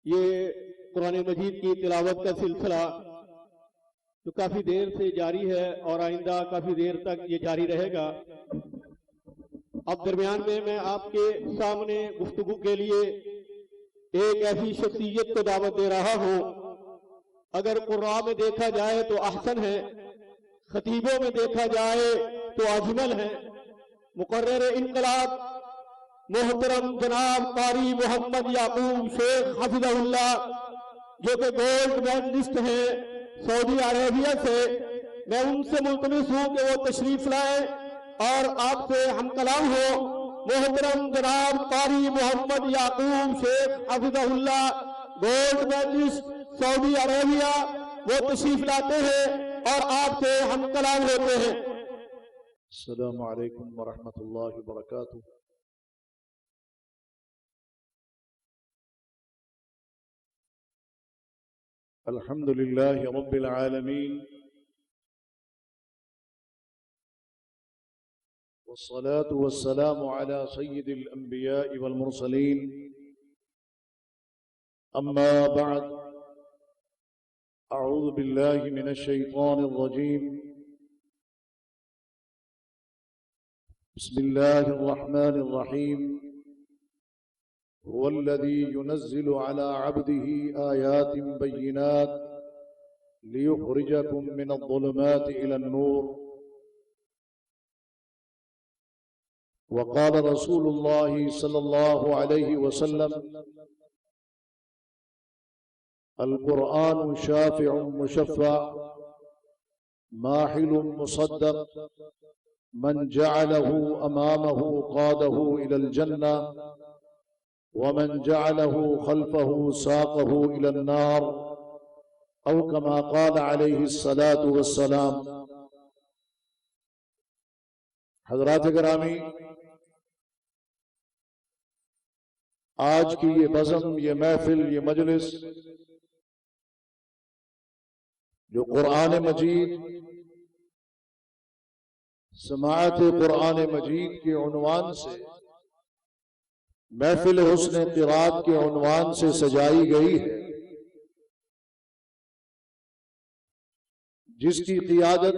ये कुरान मजीद की तिलावत का सिलसिला जो काफ़ी देर से जारी है और आइंदा काफ़ी देर तक ये जारी रहेगा। अब दरमियान में मैं आपके सामने गुफ्तगू के लिए एक ऐसी शख्सियत को दावत दे रहा हूँ। अगर कुरान में देखा जाए तो अहसन है, खतीबों में देखा जाए तो अजमल है। मुकर्रर इनकलाब मोहतरम जनाब कारी मोहम्मद याकूब शेख हफिज़हुल्लाह, जो कि गोल्ड मेडलिस्ट हैं सऊदी अरेबिया से, मैं उनसे मुल्तमिस हूँ कि वो तशरीफ लाए और आपसे हम कलाम हो। मोहतरम जनाब कारी मोहम्मद याकूब शेख हफिज़हुल्लाह, गोल्ड मेडलिस्ट सऊदी अरेबिया, वो तशरीफ लाते हैं और आपसे हम कलाम होते हैं। अस्सलामु अलैकुम वरहमतुल्लाहि वबरकातुहू। अल्हम्दुलिल्लाहि रब्बिल आलमीन वस्सलातु वस्सलामु अला सय्यिदिल अंबिया'i वल मुरसलीन, अम्मा बअद, अऊज़ु बिल्लाहि मिनश शैतानिर रजीम, बिस्मिल्लाहिर रहमानिर रहीम। हुवल्लज़ी युनज़्ज़िलु अला अब्दिही आयातिन बय्यिनात लियुख़रिजकुम मिनज़्ज़ुलुमाति इलन-नूर। वक़ाल रसूलुल्लाहि सल्लल्लाहु अलैहि वसल्लम, अल-क़ुरआनु शाफ़िउन मुशफ़्फ़अ माहिलुन मुसद्दक़, मन जअलहु अमामहु क़ादहु इलल जन्नह व मन जअलहु खल्फ़हु साक़हु इलन नार, औ कमा क़ाल अलैहि सलातु वस्सलाम। हज़रात गिरामी, आज की ये बज़म, ये महफिल, ये मजलिस जो कुरान मजीद, समाअत कुरान मजीद के उन्वान से, महफिल हुस्न क़िराअत के उन्वान से सजाई गई है, जिसकी क़ियादत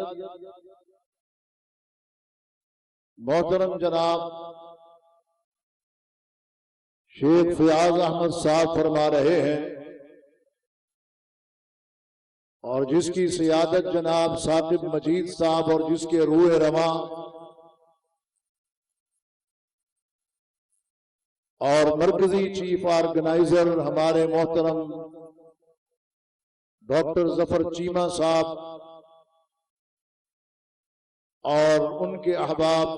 मोहतरम जनाब शेख फ़याज़ अहमद साहब फरमा रहे हैं और जिसकी सियादत जनाब साकिब मजीद साहब और जिसके रूह रमा और मरकजी चीफ ऑर्गेनाइजर हमारे मोहतरम डॉक्टर जफर चीमा साहब और उनके अहबाब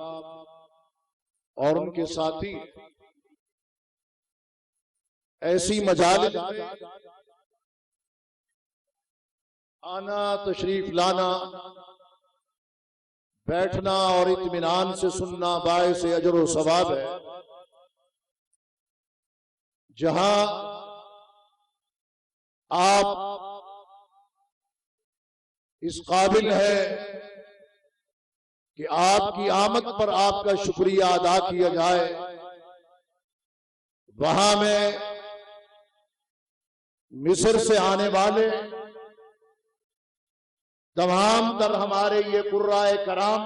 और उनके साथी, ऐसी मजालिस आना, तशरीफ लाना, बैठना और इत्मीनान से सुनना बाइस अजर व सवाब है। जहां आप इस काबिल है कि आपकी आमद पर आपका शुक्रिया अदा किया जाए, वहां में मिस्र से आने वाले तमाम तर हमारे ये कुर्राए कराम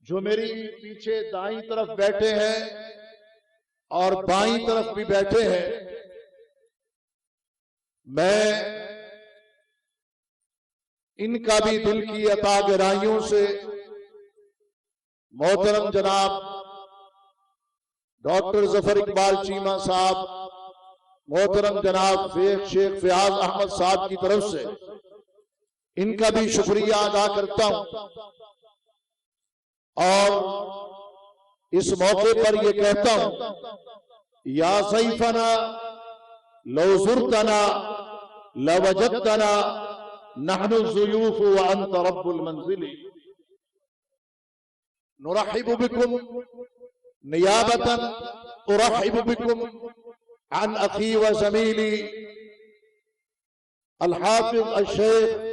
जो मेरी पीछे दाईं तरफ बैठे हैं और बाईं तरफ भी बैठे हैं, मैं इनका भी दिल की अता गहराइयों से मोहतरम जनाब डॉक्टर जफर इकबाल चीमा साहब, मोहतरम जनाब शेख फ़याज़ अहमद साहब की तरफ से इनका भी शुक्रिया अदा करता हूं और इस मौके पर यह कहता हूं, या ज़ैफ़ना लौ ज़ुरतना लवजदतना नहनु ज़ुयूफ़ व अंत रब्बुल मंज़िली, नुरहिबु बिकुम नियाबतन उरहिबु बिकुम अन अखी व ज़मीली अल-हाफ़िज़ अश-शेख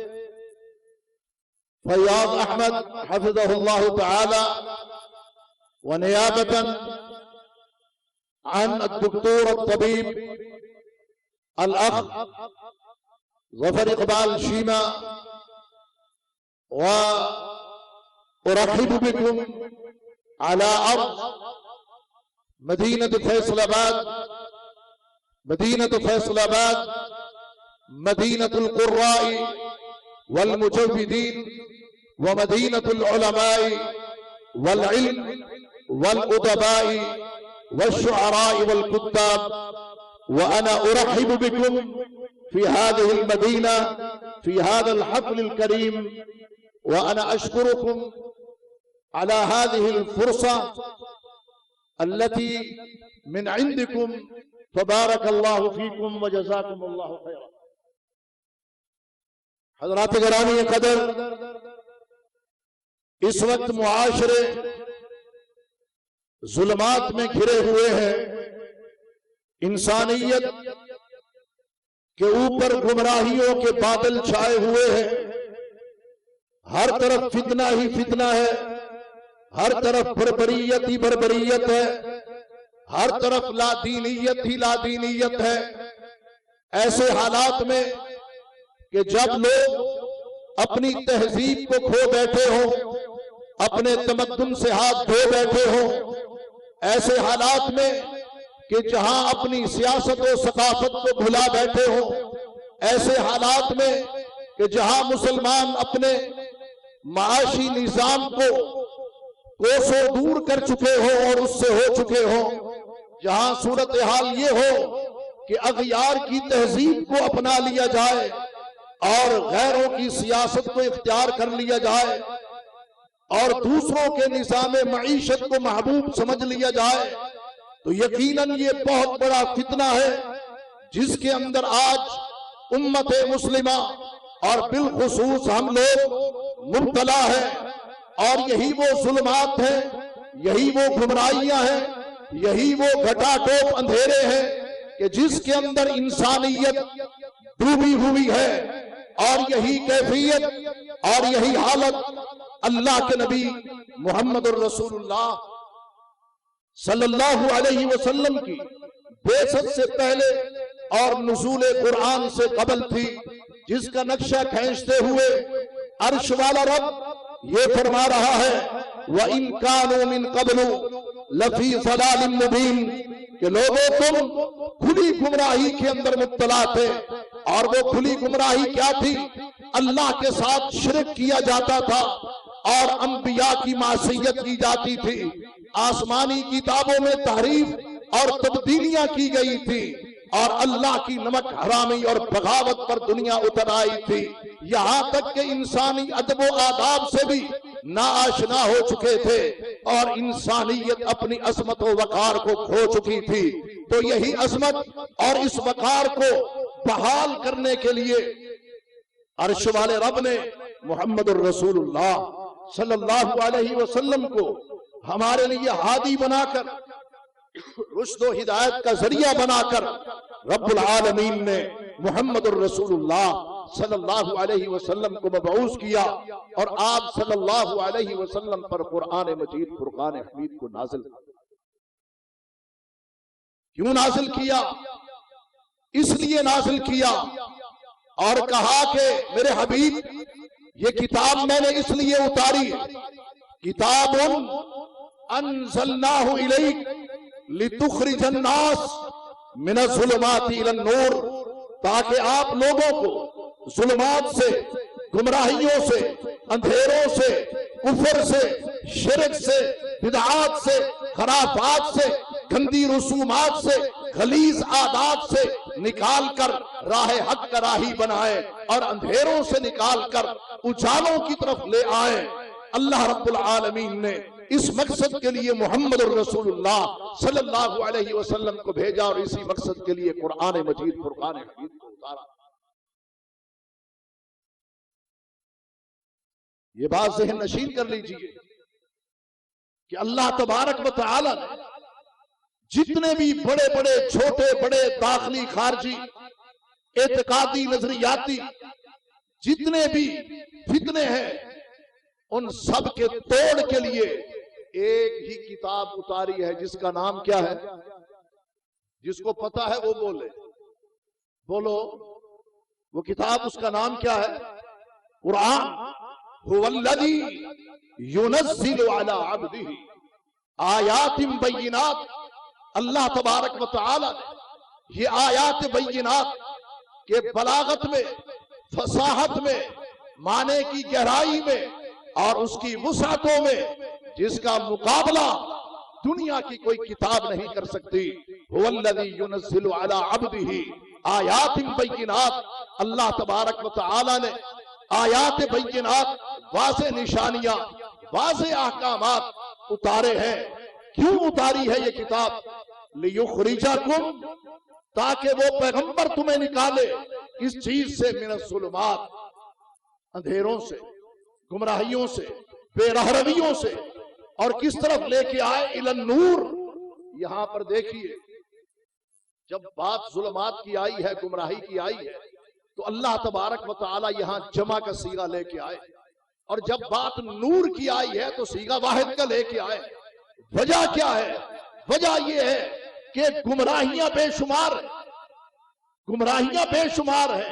फ़याज़ अहमद हफ़िज़हुल्लाह तआला व नियाबतन अन अद्दुक्तोर तबीब अल-अख ज़फ़र इक़बाल शीमा व उरहिबु बिकुम अला अर्ज़ मदीनत फैसलाबाद मदीनतुल क़ुर्राई वल मुजव्विदीन व मदीनतुल उलमाई वल इल्म वल उदबाई वश्शुअराई वल कुत्ताब व अना उरहिबु बिकुम फी हादिहिल मदीना फी हादिल हफ़्लिल करीम व अना अशकुरुकुम अला हादिहिल फुर्सा अल्लती मिन इंदिकुम तबारकल्लाहु फीकुम व जज़ाकुमुल्लाहु खैरा। हज़रात गिरामी क़दर, इस वक्त मुआशरे जुल्मात में घिरे हुए हैं। इंसानियत के ऊपर गुमराहियों के बादल छाए हुए हैं। हर तरफ फितना ही फितना है, हर तरफ बर्बरियत ही बर्बरियत है, हर तरफ लादीनियत ही लादीनियत है। ऐसे हालात में कि जब लोग अपनी तहजीब को खो बैठे हो, अपने तमद्दुन से हाथ धो बैठे हो, ऐसे हालात में कि जहां अपनी सियासत और सकाफत को भुला बैठे हो, ऐसे हालात में कि जहां मुसलमान अपने माशी निजाम को कोसों दूर कर चुके हो और उससे हो चुके हो, जहां सूरत हाल ये हो कि अग़यार की तहजीब को अपना लिया जाए और गैरों की सियासत को इख्तियार कर लिया जाए और दूसरों के निज़ाम मईशत को महबूब समझ लिया जाए, तो यकीनन ये बहुत बड़ा फितना है जिसके अंदर आज उम्मत मुस्लिमा और बिलखुसूस हम लोग मुब्तला है। और यही वो जुल्मात हैं, यही वो गुमराहियां हैं, यही वो घटाटोप अंधेरे हैं कि जिसके अंदर इंसानियत डूबी हुई है। और यही कैफियत और यही हालत अल्लाह के नबी मोहम्मद रसूलुल्लाह सल्लल्लाहु अलैहि वसल्लम की बेसत से पहले और नुज़ूल कुरान से कबल थी, जिसका नक्शा खींचते हुए अर्श वाला रब ये फरमा रहा है, व इन कानू मिन क़ब्लु लफी ज़लालिम मुबीन, कि लोगों तुम खुली गुमराही के अंदर मुब्तला थे। और वो खुली गुमराही क्या थी? अल्लाह के साथ शिरक किया जाता था और अंबिया की मासियत की जाती थी। आसमानी किताबों में तहरीफ और तब्दीलियां की गई थी और अल्लाह की नमक हरामी और बगावत पर दुनिया उतर आई थी। यहां तक कि इंसानी अदब व आदाब से भी नाआशना हो चुके थे और इंसानियत अपनी अजमत व वकार को खो चुकी थी। तो यही अजमत और इस वकार को बहाल करने के लिए अर्श वाले रब ने मोहम्मद रसूलुल्लाह सल्लल्लाहु अलैहि वसल्लम को हमारे लिए हादी बनाकर, रुश्द व हिदायत का जरिया बनाकर रब्बुल आलमीन ने मोहम्मद रसूलुल्लाह सल्लल्लाहु अलैहि वसल्लम को मबऊस किया और आप सल्लल्लाहु अलैहि वसल्लम पर कुरान मजीद फुरकान हमीद को नाजिल किया। क्यों नाजिल किया? इसलिए नाजिल किया और कहा कि मेरे हबीब, ये किताब मैंने इसलिए उतारी, किताबुन अंज़लनाहु इलैक लितुखरिजन नास मिनज़्ज़ुलुमाति इलन नूर, ताकि आप लोगों को जुल्मात से, गुमराहियों से, अंधेरों से, कुफर से, शिरक से, बिदआत से, खराफात से, गंदी रसूमात से, गलीज आदात से निकाल कर राह हक का राही बनाए और अंधेरों से निकाल कर उजालों की तरफ ले आए। अल्लाह रब्बुल आलमीन ने इस मकसद के लिए मोहम्मद रसूलुल्लाह सल्लल्लाहु अलैहि वसल्लम को भेजा और इसी मकसद के लिए कुरान मजीद फुरकान हमीद को उतारा। ये बात ज़हन नशीन कर लीजिए कि अल्लाह तबारक व तआला ने जितने भी बड़े बड़े छोटे बड़े दाखिली खारजी एतकादी नजरियाती जितने भी फितने हैं, उन सब के तोड़ के लिए एक ही किताब उतारी है, जिसका नाम क्या है? जिसको पता है वो बोले। बोलो, वो किताब, उसका नाम क्या है? कुरान। हुवल्लज़ी युनज़्ज़िलु अला अब्दिही आयातिन बय्यिनात। अल्लाह तबारक व तआला ने ये आयात बय्यिनात के बलागत में, फसाहत में, माने की गहराई में और उसकी वुसअतों में जिसका मुकाबला दुनिया की कोई किताब नहीं कर सकती। हुवल्लज़ी युनज़्ज़िलु अला अब्दिही आयातिन बय्यिनात। अल्लाह तबारक व तआला ने आयात बय्यिनात, वाज़े निशानियां, वाज़े अहकामात उतारे हैं। क्यों उतारी है ये किताब? लियुखरिजकुम, ताकि वो पैगंबर तुम्हें निकाले इस चीज से, मिनज़्ज़ुलुमात, अंधेरों से, गुमराहियों से, बेरहरवियों से, और किस तरफ लेके आए? इलन नूर। यहां पर देखिए, जब बात जुल्मात की आई है, गुमराही की आई है, तो अल्लाह तबारक व तआला यहां जमा का सीगा लेके आए, और जब बात नूर की आई है तो सीगा वाहिद का लेके आए। वजह क्या है? वजह यह है कि गुमराहियां बेशुमार हैं, गुमराहियां बेशुमार हैं,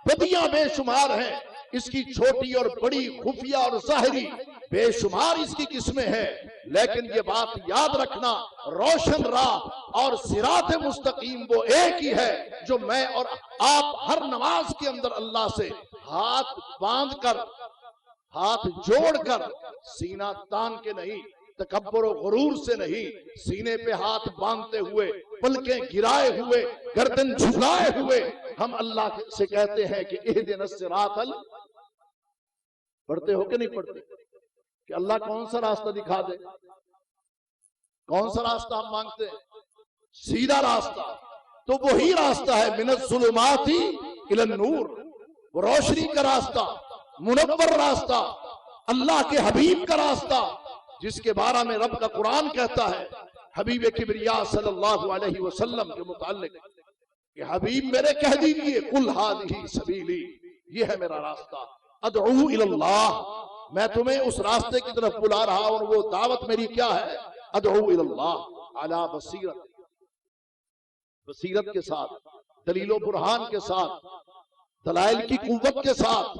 बदियां बेशुमार हैं। इसकी छोटी और बड़ी, खुफिया और ज़ाहिरी, बेशुमार इसकी किस्में हैं। लेकिन ये बात याद रखना, रोशन राह और सिरात मुस्तकीम वो एक ही है जो मैं और आप हर नमाज के अंदर अल्लाह से हाथ बांध कर, हाथ जोड़कर, सीना तान के नहीं, तकब्बुर और गुरूर से नहीं, सीने पे हाथ बांधते हुए, पलकें गिराए हुए, गर्दन झुकाए हुए हम अल्लाह से कहते हैं कि इहदिनस सिरातल, पढ़ते हो कि नहीं पढ़ते? कि अल्लाह कौन सा रास्ता दिखा दे। कौन सा रास्ता हम मांगते हैं? सीधा रास्ता। तो वही रास्ता है मिनज़्ज़ुलुमाति इलन नूर, वो रोशनी का रास्ता, मुनव्वर रास्ता, अल्लाह के हबीब का रास्ता, जिसके बारे में रब का कुरान कहता है हबीब किबरिया सल्लल्लाहु अलैहि वसल्लम के मुताल्लिक कि हबीब मेरे कह दीजिए, कुल हादिही सबीली, ये है मेरा रास्ता, अदऊ इलल्लाह, मैं तुम्हें उस रास्ते की तरफ बुला रहा हूं। और वो दावत मेरी क्या है? अदऊ इलल्लाह अला बसीरत, बसीरत के साथ, दलीलो बुरहान के साथ, दलाइल की कुव्वत के साथ,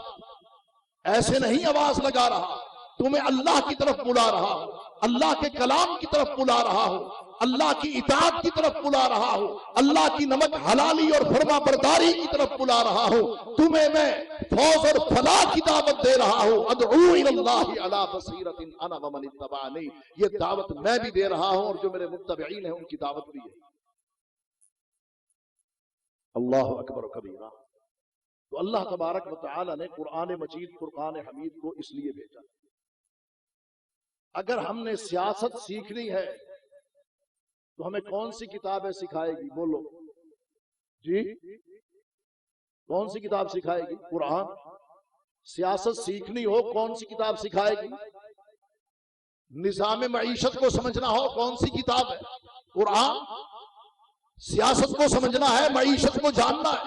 ऐसे नहीं आवाज लगा रहा, तुम्हें अल्लाह की तरफ बुला रहा हूं, अल्लाह के कलाम की तरफ बुला रहा हूं, अल्लाह की इताअत की तरफ बुला रहा हूं, अल्लाह की नमक हलाली और फरमा बरदारी की तरफ बुला रहा हूं। तुम्हें मैं फौज और फलाह की दावत दे रहा हूं। अदऊ इलल्लाहि अला बसीरतिन अना व मन इत्तबानी, ये दावत मैं भी दे रहा हूं और जो मेरे मुत्तबईन हैं उनकी दावत भी है। अल्लाहु अकबर कबीरा। तो अल्लाह तबारक व तआला ने कुरान मजीद, फुरकान हमीद को इसलिए भेजा। अगर हमने सियासत सीखनी है तो हमें कौन सी किताबें सिखाएगी? बोलो जी, कौन सी किताब सिखाएगी? कुरान। सियासत सीखनी हो कौन सी किताब सिखाएगी? निजाम मईशत को समझना हो कौन सी किताब है? कुरान। सियासत को समझना है, मईशत को जानना है,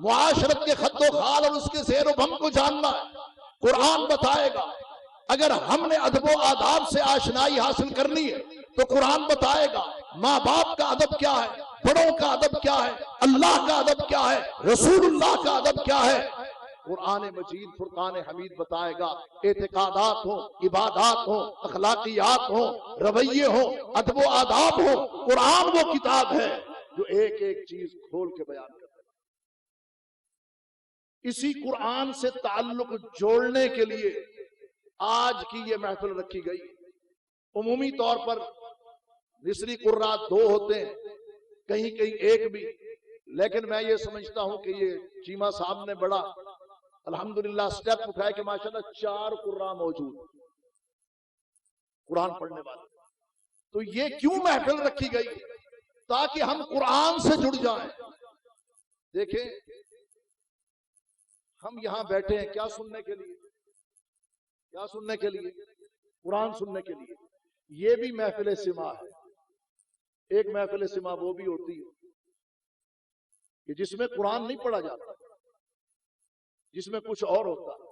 मुआशरत के खद्दो खाल और उसके ज़ेर भम को जानना है, कुरान बताएगा। अगर हमने अदबो आदाब से आशनाई हासिल करनी है तो कुरान बताएगा माँ बाप का अदब क्या है, बड़ों का अदब क्या है, अल्लाह का अदब क्या है, रसूलुल्लाह का अदब क्या है। कुरान मजीद फुरकान हमीद बताएगा। एतिकादात हो, इबादात हो, अखलाकियात हो, रवैये हो, अदबो आदाब हो, कुरान वो किताब है जो एक एक चीज खोल के बयान करता है। इसी कुरान से ताल्लुक जोड़ने के लिए आज की ये महफिल रखी गई। उमूमी तौर पर मिस्री कुर्रा 2 होते हैं, कहीं कहीं 1 भी, लेकिन मैं ये समझता हूं कि ये चीमा साहब ने बड़ा अल्हम्दुलिल्लाह स्टेप उठाया कि माशाल्लाह 4 कुर्रा मौजूद कुरान पढ़ने वाले। तो ये क्यों महफिल रखी गई? ताकि हम कुरान से जुड़ जाएं। देखें, हम यहां बैठे हैं क्या सुनने के लिए? क्या सुनने के लिए? कुरान सुनने के लिए। ये भी महफिल सिमा है। एक महफिल सिमा वो भी होती है कि जिसमें कुरान नहीं पढ़ा जाता, जिसमें कुछ और होता है।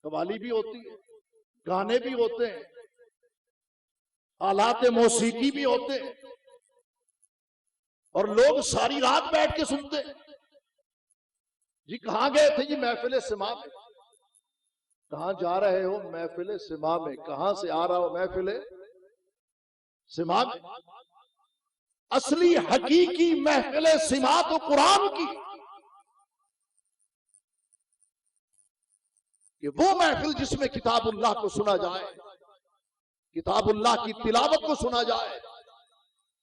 कवाली भी होती है, गाने भी होते हैं, आलाते मौसीकी भी होते हैं, और लोग सारी रात बैठ के सुनते। जी कहां गए थे? जी महफिल सिमा में। कहां जा रहे हो? महफिल सिमा में। कहां से आ रहा हो? महफिल सिमा में। असली हकीकी महफिल सिमा तो कुरान की, कि वो महफिल जिसमें किताबुल्लाह को सुना जाए, किताबुल्लाह की तिलावत को सुना जाए।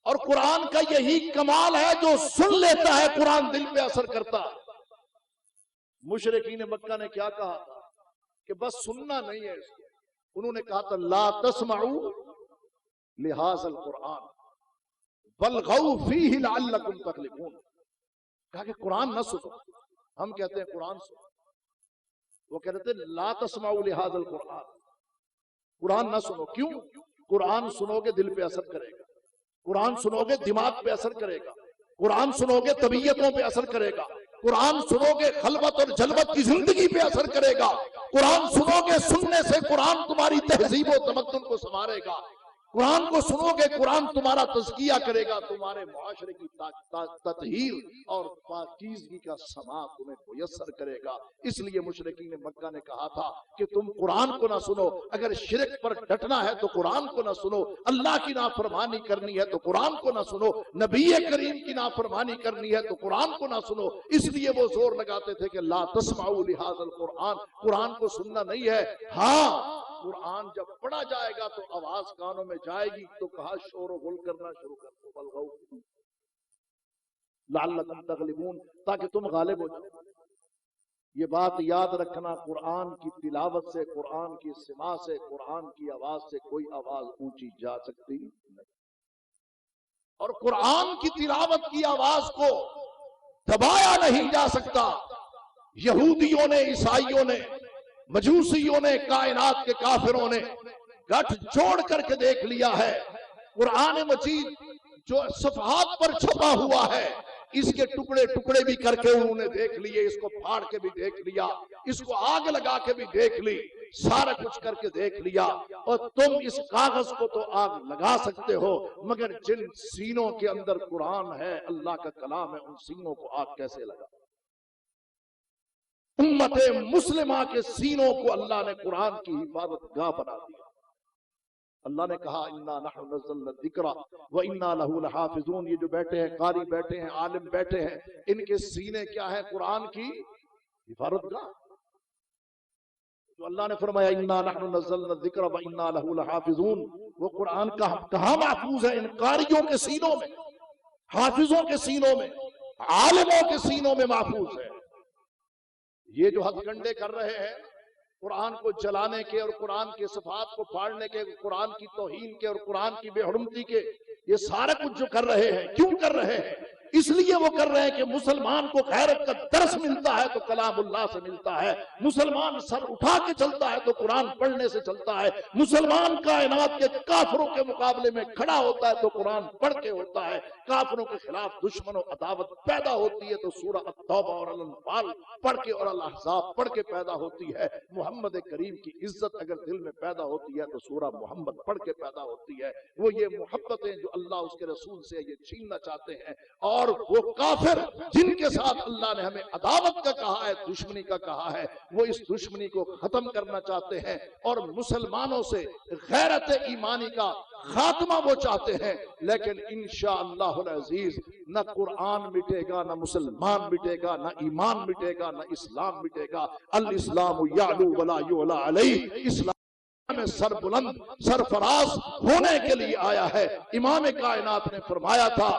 और कुरान का यही कमाल है, जो सुन लेता है कुरान दिल पे असर करता है। मुशरिकीन मक्का ने क्या कहा था कि बस सुनना नहीं है इसको। उन्होंने कहा था ला तस्माऊ लिहाज़ल कुरान वल्गौ फीही लअल्लकुम तग़लिबून। कहा कि कुरान न सुनो। हम कहते हैं कुरान सुनो, वो कहते थे ला तस्माऊ लिहाज़ल कुरान, कुरान न सुनो। क्यों? कुरान सुनोगे दिल पे असर करेगा, कुरान सुनोगे दिमाग पे असर करेगा, कुरान सुनोगे तबीयतों पे असर करेगा, कुरान सुनोगे खलवत और जलवत की जिंदगी पे असर करेगा, कुरान सुनोगे, सुनने से कुरान तुम्हारी तहजीब और तमद्दुन को संवारेगा, कुरान को सुनोगे कुरान तुम्हारा तज़किया करेगा, तुम्हारे मुआशरे की ततहीर और पाकीज़गी का समा तुम्हें मुयस्सर करेगा। इसलिए मुशरिकीन मक्का ने कहा था कि तुम कुरान को ना सुनो, अगर शिरक पर डटना है तो कुरान को ना सुनो, अल्लाह की नाफरमानी करनी है तो कुरान को ना सुनो, नबी करीम की नाफरमानी करनी है तो कुरान को ना सुनो। इसलिए वो जोर लगाते थे कि ला तस्माऊ लिहाज़ल कुरान, कुरान को सुनना नहीं है। हाँ, कुरान जब पढ़ा जाएगा तो आवाज कानों में जाएगी, तो कहा शोर गुल करना शुरू कर दो, बलगौ लअल्लकुम तग़लिबून, ताकि तुम गालिब हो जाओ। ये बात याद रखना, कुरान की तिलावत से, कुरान की सिमा से, कुरान की आवाज से कोई आवाज ऊंची जा सकती नहीं। और कुरान की तिलावत की आवाज को दबाया नहीं जा सकता। यहूदियों ने, ईसाइयों ने, मजूसियों ने, कायनात के काफिरों ने गठ जोड़ करके देख लिया है। कुरान मजीद जो सफहात पर छपा हुआ है, इसके टुकड़े टुकड़े भी करके उन्होंने देख लिए, इसको फाड़ के भी देख लिया, इसको आग लगा के भी देख ली, सारा कुछ करके देख लिया। और तुम इस कागज को तो आग लगा सकते हो, मगर जिन सीनों के अंदर कुरान है, अल्लाह का कलाम है, उन सीनों को आग कैसे लगा? उम्मते मुस्लिमा के सीनों को अल्लाह ने कुरान की हिफाजत गाह बना दिया। अल्लाह ने कहा इन्ना नहनु नज़्ज़लना ज़िक्रा व इन्ना लहू लहाफ़िज़ून। ये जो बैठे हैं, कारी बैठे हैं, आलिम बैठे हैं, इनके सीने क्या है? कुरान की हिफाजत गाह। तो अल्लाह ने फरमाया इन्ना नहनु नज़्ज़लना ज़िक्रा व इन्ना लहू लहाफ़िज़ून। वो कुरान कहाँ महफूज है? इन कारियों के सीनों में, हाफिजों के सीनों में, आलिमों के सीनों में महफूज है। ये जो हथकंडे कर रहे हैं कुरान को जलाने के और कुरान के सिफात को फाड़ने के, कुरान की तौहीन के और कुरान की बेहुरमती के, ये सारा कुछ जो कर रहे हैं, क्यों कर रहे हैं? इसलिए वो कर रहे हैं कि मुसलमान को गैरत का दर्स मिलता है तो कलामुल्लाह से मिलता है, मुसलमान सर उठा के चलता है तो कुरान पढ़ने से चलता है, मुसलमान कायनात के काफिरों के मुकाबले में खड़ा होता है तो कुरान पढ़ के होता है, काफिरों के खिलाफ दुश्मन और अदावत पैदा होती है तो सूरह अत-तौबा और अल-अनफाल पढ़ के और अल-अहज़ाब पढ़ के पैदा होती है। मोहम्मद करीम की इज्जत अगर दिल में पैदा होती है तो सूरह मोहम्मद पढ़ के पैदा होती है। वो ये मोहब्बतें जो अल्लाह उसके रसूल से ये छीनना चाहते हैं, और वो काफिर जिनके साथ अल्लाह ने हमें अदावत का कहा है, दुश्मनी का कहा है, वो इस दुश्मनी को खत्म करना चाहते हैं और मुसलमानों से गैरत ईमानी का खात्मा वो चाहते हैं। लेकिन इंशाअल्लाहुल अजीज न कुरान मिटेगा, न मुसलमान मिटेगा, न ईमान मिटेगा, न इस्लाम मिटेगा। अल इस्लाम यालू वला युला अलैहि। इस्लाम में सरबुलंद सरफराज होने के लिए आया है। इमाम कायनात ने फरमाया था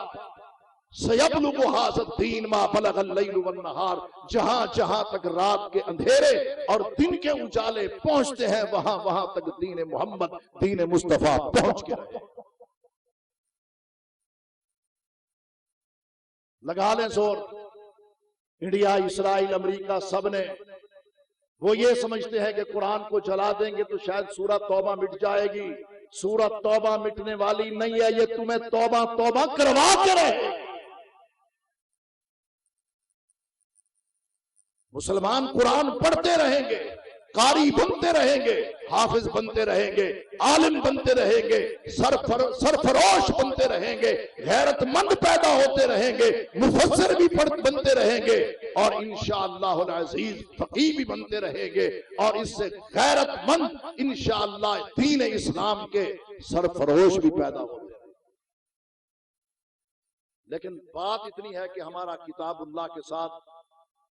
सयबलुगु हाज़द्दीन मा बलगल लैलु वन नहार। जहां जहां तक रात के अंधेरे और दिन के उजाले पहुंचते हैं, वहां वहां तक दीन मोहम्मद, दीन मुस्तफा पहुंच के रहे। लगा लें जोर, इंडिया, इस्राइल, अमेरिका, सब ने, वो ये समझते हैं कि कुरान को जला देंगे तो शायद सूरह तौबा मिट जाएगी। सूरह तौबा मिटने वाली नहीं है, ये तुम्हें तौबा तौबा करवा के रहे। मुसलमान कुरान पढ़ते रहेंगे, कारी बनते रहेंगे, हाफिज बनते रहेंगे, आलिम बनते रहेंगे, सरफरोश बनते रहेंगे, गैरतमंद पैदा होते रहेंगे, मुफस्सिर भी बनते रहेंगे और इंशाअल्लाह अज़ीज फकीह भी बनते रहेंगे और इससे गैरतमंद इंशाअल्लाह दीन इस्लाम के सरफरोश भी पैदा होते रहेंगे। लेकिन बात इतनी है कि हमारा किताबुल्लाह के साथ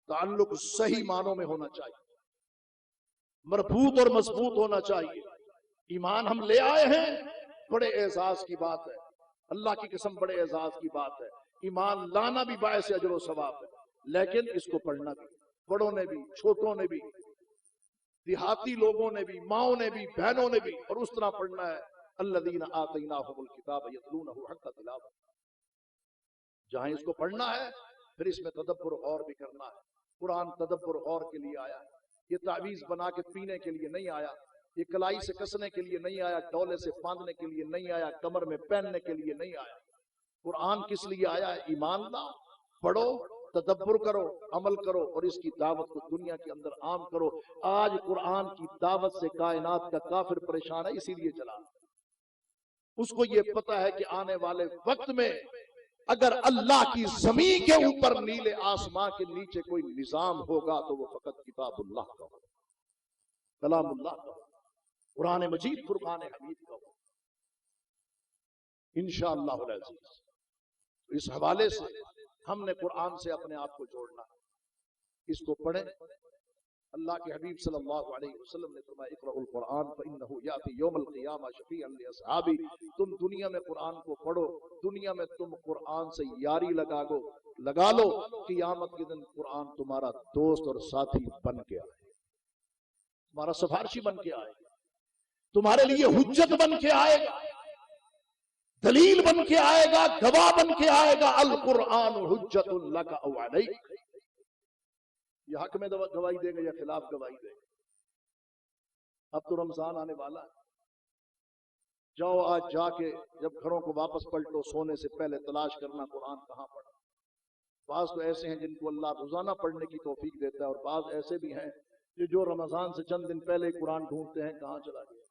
ताल्लुक सही मानों में होना चाहिए, मरबूत और मजबूत होना चाहिए। ईमान हम ले आए हैं, बड़े एजाज की बात है, अल्लाह की कसम बड़े एजाज की बात है। ईमान लाना भी बायस अजर व सवाब है, लेकिन इसको पढ़ना भी, बड़ों ने भी, छोटों ने भी, देहाती लोगों ने भी, माओ ने भी, बहनों ने भी, और उस तरह पढ़ना है। अल्लज़ीना आतैनाहुमुल किताब यतलूनहु हक़्क़ तिलावत। जहां इसको पढ़ना है फिर इसमें तदब्बुर और भी करना है। कुरान तदब्बुर और के लिए आया है, ये तावीज बना के पीने के लिए नहीं आया, ये कलाई से कसने के लिए नहीं आया, डोले से बांधने के लिए नहीं आया, कमर में पहनने के लिए नहीं आया। कुरान किस लिए आया है? ईमान ला, पढ़ो, तदब्बुर करो, अमल करो और इसकी दावत को दुनिया के अंदर आम करो। आज कुरान की दावत से कायनात का काफिर परेशान है, इसीलिए चला। उसको ये पता है कि आने वाले वक्त में अगर अल्लाह की जमीन के ऊपर नीले आसमां के नीचे कोई निजाम होगा तो वो फकत किताबुल्लाह का होगा, कलामुल्लाह का होगा, कुरान मजीद फुरकान हमीद का होगा इंशाअल्लाह अज़ीज़। इस हवाले से हमने कुरान से अपने आप को जोड़ना है, इसको पढ़ें। अल्लाह के हबीब सल्लल्लाहु अलैहि वसल्लम ने फरमाया इक़राउल कुरान फइन्नहु याती यौमल क़ियामा शफ़ीअन लिअस्हाबी। तुम दुनिया में कुरान को पढ़ो, दुनिया में तुम कुरान से यारी लगा लो, क़ियामत के दिन कुरान तुम्हारा दोस्त और साथी बन के आए, तुम्हारा सिफारिशी बन के आएगा, तुम्हारे लिए हुज्जत बन के आएगा, दलील बन के आएगा, गवाह बन के आएगा। अल कुरान हुज्जतुल लका औ अलैक। ये हक में गवाही देगा या खिलाफ गवाही देगा। अब तो रमजान आने वाला है, जाओ आज जाके जब घरों को वापस पलटो, सोने से पहले तलाश करना कुरान कहाँ पढ़ा। बाज तो ऐसे हैं जिनको अल्लाह रोजाना पढ़ने की तौफीक देता है और बाज ऐसे भी हैं जो रमजान से चंद दिन पहले कुरान ढूंढते हैं कहाँ चला गया।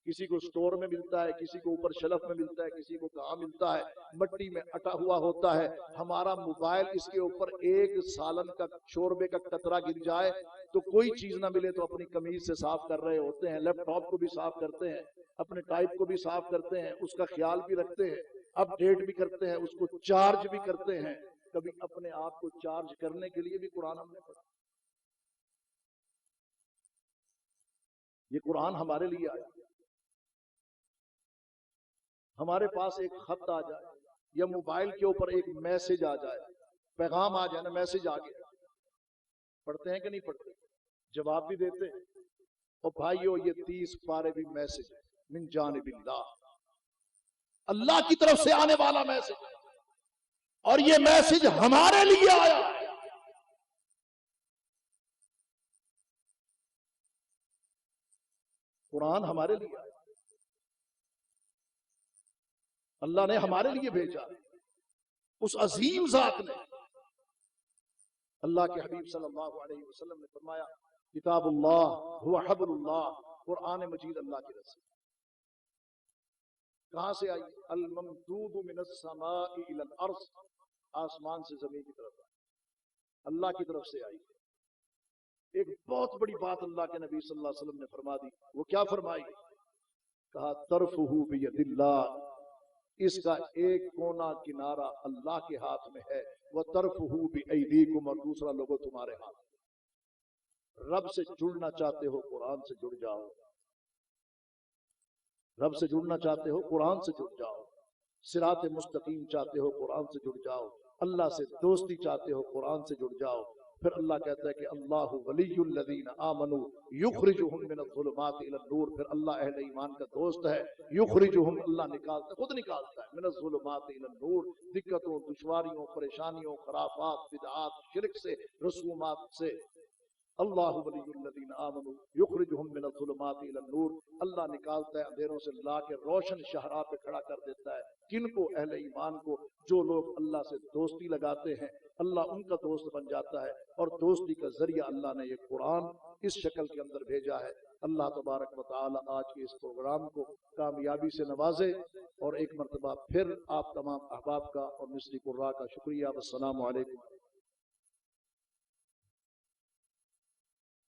किसी को स्टोर में मिलता है, किसी को ऊपर शेल्फ में मिलता है, किसी को कहाँ मिलता है, मट्टी में अटा हुआ होता है। हमारा मोबाइल, इसके ऊपर एक सालन का शोरबे का कतरा गिर जाए तो कोई चीज ना मिले तो अपनी कमीज से साफ कर रहे होते हैं, लैपटॉप को भी साफ करते हैं, अपने टाइप को भी साफ करते हैं, उसका ख्याल भी रखते हैं, अपडेट भी करते हैं, उसको चार्ज भी करते हैं। कभी अपने आप को चार्ज करने के लिए भी कुरान हमने पढ़ा। ये कुरान हमारे लिए आया। हमारे पास एक खत आ जाए या मोबाइल के ऊपर एक मैसेज आ जाए, पैगाम आ जाए ना, मैसेज आ गया, पढ़ते हैं कि नहीं पढ़ते? जवाब भी देते हैं। और भाइयों ये 30 पारे भी मैसेज है मिन जानिबिल्लाह, अल्लाह की तरफ से आने वाला मैसेज, और ये मैसेज हमारे लिए आया है। कुरान हमारे लिए आया, अल्लाह ने हमारे लिए भेजा। उस अजीम जात ने, अल्लाह के हबीब सल्लल्लाहु अलैहि वसल्लम ने फरमाया किताबुल्लाह हुवा हब्लुल्लाह, कुरान मजीद अल्लाह की रस्सी। कहां से आई? अल ममदूदु मिनस समाई इलल अर्ज़, आसमान से जमीन की तरफ आई, अल्लाह की तरफ से आई। एक बहुत बड़ी बात अल्लाह के नबी सल्लल्लाहु अलैहि वसल्लम ने फरमा दी। वो क्या फरमाई? कहा तरफुहु बियदिल्लाह, इसका एक कोना किनारा अल्लाह के हाथ में है, वह तरफुहु बिअयदीकुम, और दूसरा लोगों तुम्हारे हाथ में। रब से जुड़ना चाहते हो कुरान से जुड़ जाओ, रब से जुड़ना चाहते हो कुरान से जुड़ जाओ, सिरात मुस्तकीम चाहते हो कुरान से जुड़ जाओ, अल्लाह से दोस्ती चाहते हो कुरान से जुड़ जाओ। फिर अल्लाह कहता है कि अल्लाहु वलियुल लज़ीना आमनू युखरिजुहुम मिनज़्ज़ुलुमाति इलन नूर। फिर अल्लाह अहले ईमान का दोस्त है। युखरिजुहुम, अल्लाह निकालता, खुद निकालता है, मिनज़्ज़ुलुमाति इलन नूर, दिक्कतों, दुश्वारियों, परेशानियों, खराफात, बिदआत, शिरक से, रसूमात से, अल्लाहु वलियुल्लज़ीना आमनू युखरिजुहुम मिनज़-ज़ुलुमाति इलन-नूर, अल्लाह निकालता है अंधेरों से ला के रोशन शहरा पे खड़ा कर देता है। किनको? अहले ईमान को। जो लोग अल्लाह से दोस्ती लगाते हैं अल्लाह उनका दोस्त बन जाता है, और दोस्ती का जरिया अल्लाह ने ये कुरान इस शक्ल के अंदर भेजा है। अल्लाह तबारक व तआला आज के इस प्रोग्राम को कामयाबी से नवाजे, और एक मरतबा फिर आप तमाम अहबाब का और मिस्री कुर्रा का शुक्रिया। वस्सलामु अलैकुम।